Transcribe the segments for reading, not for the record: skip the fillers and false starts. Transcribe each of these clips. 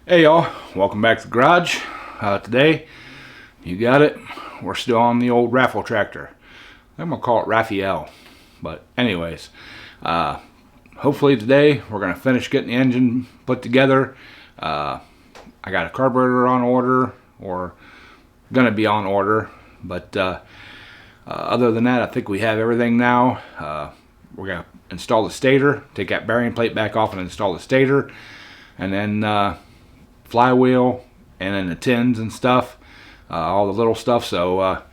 Hey y'all, welcome back to the garage. Today, you got it, we're still on the old raffle tractor. I'm gonna call it Raphael, but anyways, hopefully today we're gonna finish getting the engine put together. I got a carburetor on order, or gonna be on order, but other than that, I think we have everything now. We're gonna install the stator, take that bearing plate back off and install the stator, and then flywheel, and then the tins and stuff, all the little stuff. So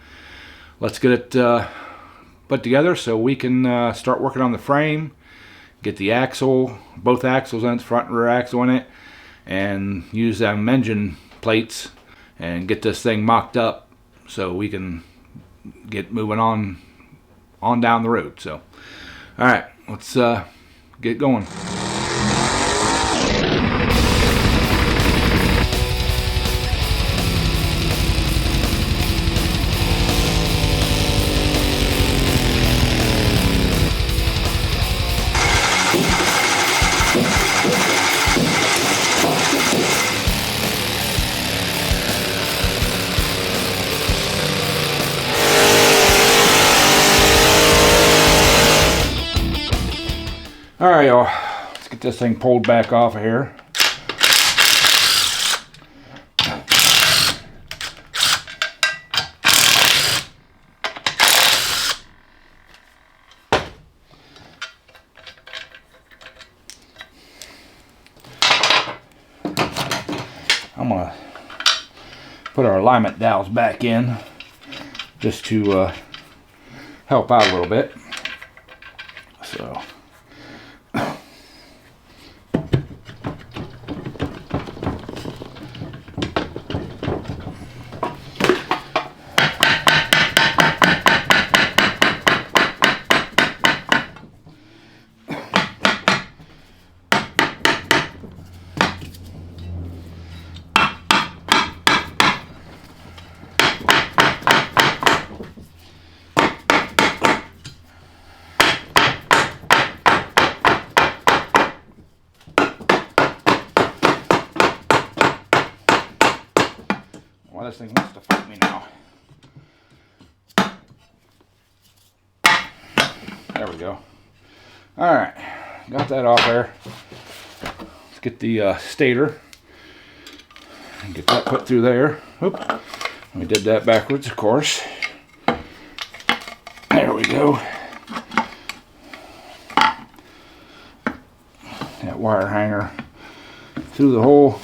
let's get it put together so we can start working on the frame, get the axle, both axles in it, front and rear axle in it, and use them engine plates and get this thing mocked up so we can get moving on down the road. So all right, let's get going. All right, y'all, let's get this thing pulled back off of here. I'm gonna put our alignment dowels back in just to help out a little bit. So. Well, this thing wants to fight me now. There we go. Alright, got that off there. Let's get the stator and get that put through there. Oop. We did that backwards, of course. There we go. That wire hanger through the hole.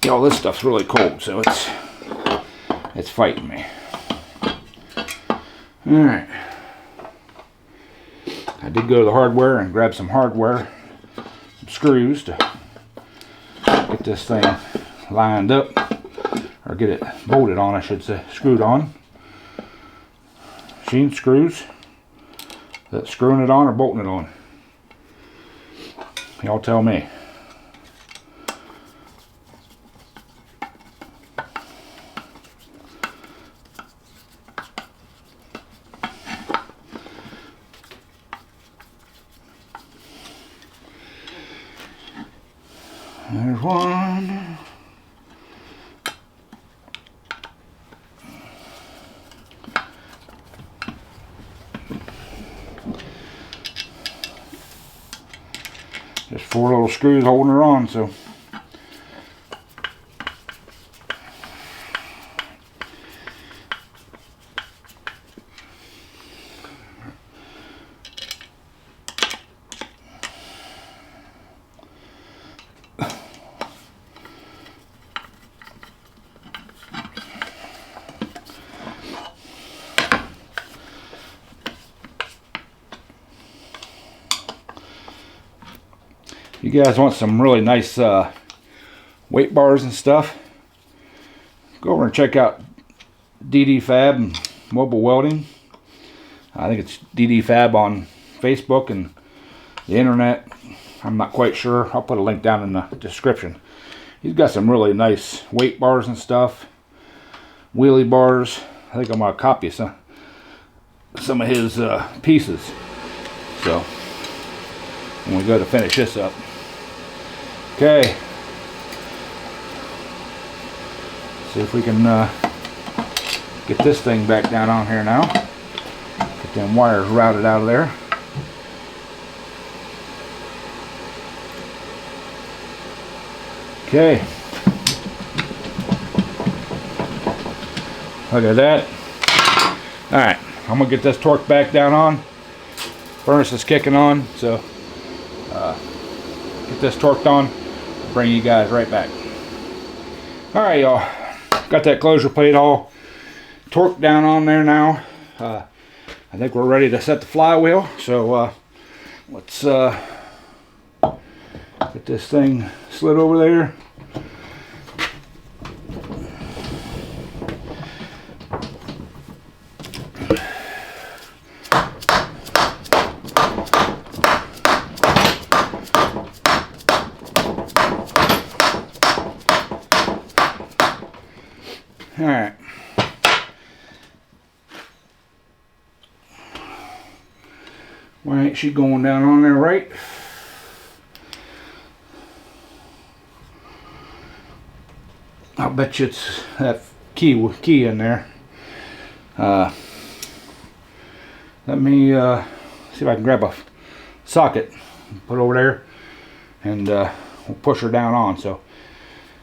All this stuff's really cold, so it's fighting me. Alright. I did go to the hardware and grab some hardware, some screws to get this thing lined up, or get it bolted on, I should say, screwed on. Machine screws. Is that screwing it on or bolting it on? Y'all tell me. There's one. Just 4 little screws holding her on, so. You guys want some really nice weight bars and stuff, go over and check out DD Fab and Mobile Welding. I think it's DD Fab on Facebook and the internet. I'm not quite sure. I'll put a link down in the description. He's got some really nice weight bars and stuff, wheelie bars. I think I'm gonna copy some of his pieces. So when we go to finish this up. Okay. See if we can get this thing back down on here now. Get them wires routed out of there. Okay. Look at that. Alright, I'm going to get this torque back down on. Furnace is kicking on, so get this torqued on. Bring you guys right back. Alright, y'all. Got that closure plate all torqued down on there now. I think we're ready to set the flywheel, so let's get this thing slid over there. Alright. Why ain't she going down on there right? I'll bet you it's that key in there. Let me see if I can grab a socket, put it over there, and we'll push her down on. So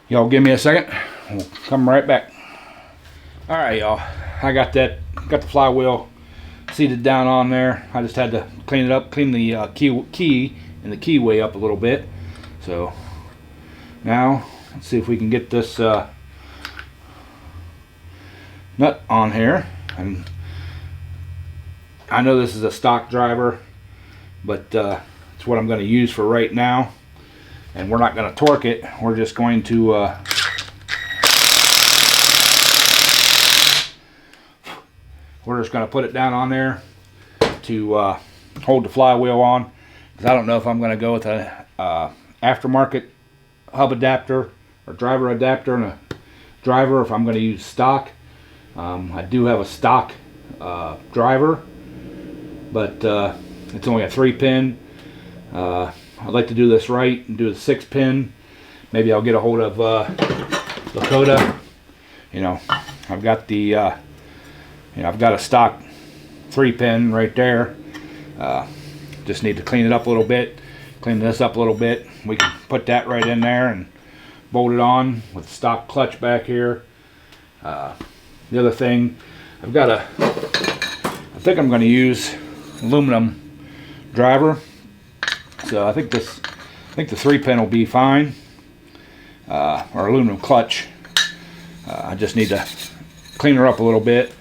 y'all give me a second. We'll come right back. Alright, y'all. I got the flywheel seated down on there. I just had to clean it up, clean the key and the keyway up a little bit. So now let's see if we can get this nut on here. And I know this is a stock driver, but it's what I'm going to use for right now. And we're not going to torque it. We're just going to put it down on there to hold the flywheel on. Because I don't know if I'm going to go with a aftermarket hub adapter or driver adapter and a driver, if I'm going to use stock. I do have a stock driver, but it's only a 3-pin. I'd like to do this right and do a 6-pin. Maybe I'll get a hold of Lakota. You know, I've got the I've got a stock 3-pin right there. Just need to clean it up a little bit, clean this up a little bit. We can put that right in there and bolt it on with the stock clutch back here. The other thing, I think I'm going to use aluminum driver. So I think the 3-pin will be fine, or aluminum clutch. I just need to clean her up a little bit.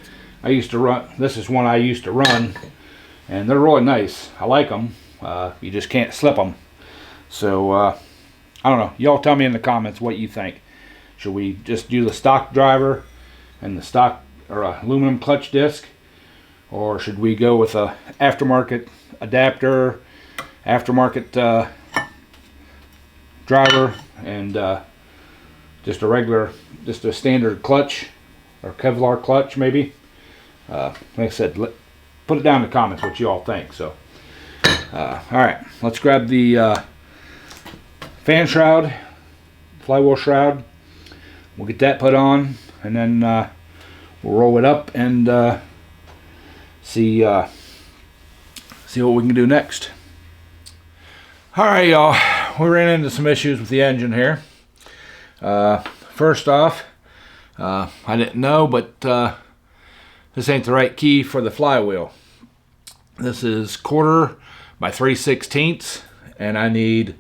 I used to run, this is one I used to run, and they're really nice. I like them. You just can't slip them. So I don't know. Y'all tell me in the comments what you think. Should we just do the stock driver and the stock or aluminum clutch disc, or should we go with a aftermarket adapter, aftermarket driver, and just a standard clutch or Kevlar clutch maybe? Like I said, put it down in the comments what you all think. So alright, let's grab the fan shroud, flywheel shroud. We'll get that put on, and then we'll roll it up and see what we can do next. Alright, y'all, we ran into some issues with the engine here. First off, I didn't know, but this ain't the right key for the flywheel. This is 1/4 by 3/16, and I need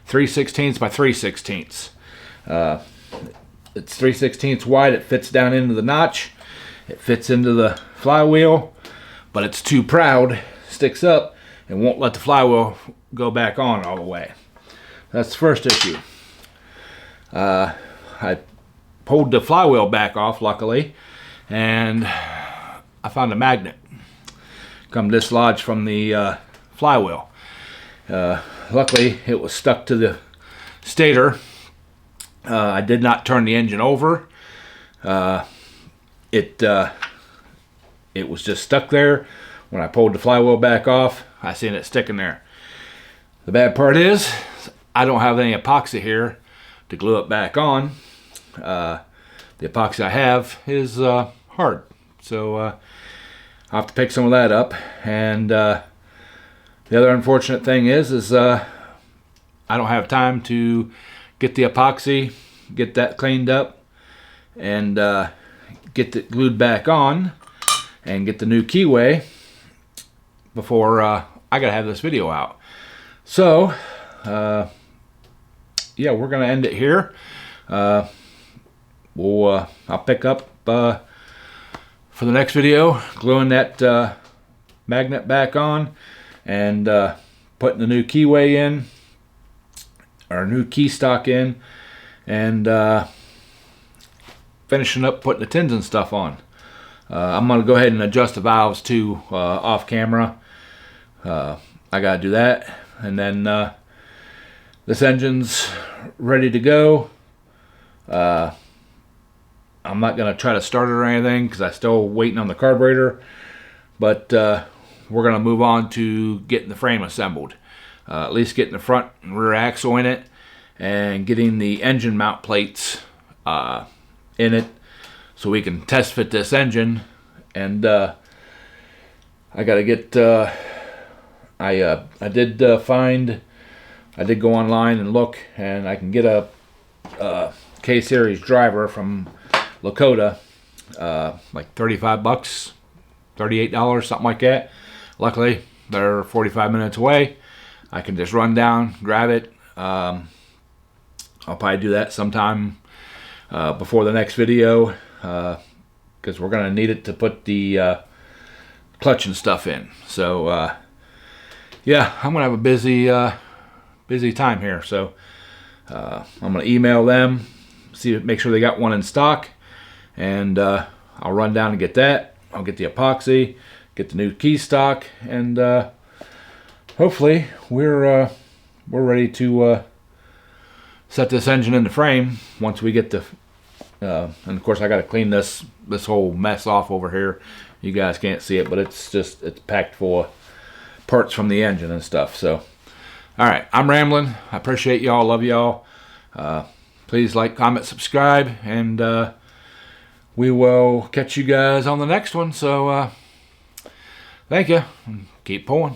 3/16 by 3/16. It's 3/16 wide. It fits down into the notch. It fits into the flywheel, but it's too proud, sticks up, and won't let the flywheel go back on all the way. That's the first issue. I pulled the flywheel back off, luckily, and I found a magnet come dislodged from the flywheel. Luckily, it was stuck to the stator. I did not turn the engine over. It was just stuck there. When I pulled the flywheel back off, I seen it sticking there. The bad part is I don't have any epoxy here to glue it back on. The epoxy I have is hard, so I'll have to pick some of that up. And the other unfortunate thing is I don't have time to get the epoxy, get that cleaned up, and get it glued back on, and get the new keyway before I gotta have this video out. So yeah, we're gonna end it here. I'll pick up for the next video, gluing that magnet back on, and putting the new keyway in, or new key stock in, and finishing up putting the tins and stuff on. I'm gonna go ahead and adjust the valves too off camera. I gotta do that, and then this engine's ready to go. I'm not gonna try to start it or anything because I'm still waiting on the carburetor, but we're gonna move on to getting the frame assembled. At least getting the front and rear axle in it, and getting the engine mount plates in it, so we can test fit this engine. And I gotta get I did go online and look, and I can get a K-series driver from Lakota, like 35 bucks, $38, something like that. Luckily they're 45 minutes away. I can just run down, grab it. I'll probably do that sometime before the next video, because we're gonna need it to put the clutch and stuff in. So yeah, I'm gonna have a busy time here. So I'm gonna email them, make sure they got one in stock, and I'll run down and get that. I'll get the epoxy, get the new key stock, and hopefully we're ready to set this engine in the frame once we get the and of course I got to clean this whole mess off over here. You guys can't see it, but it's packed full of parts from the engine and stuff. So alright, I'm rambling. I appreciate y'all, love y'all. Please like, comment, subscribe, and we will catch you guys on the next one. So thank you, and keep pulling.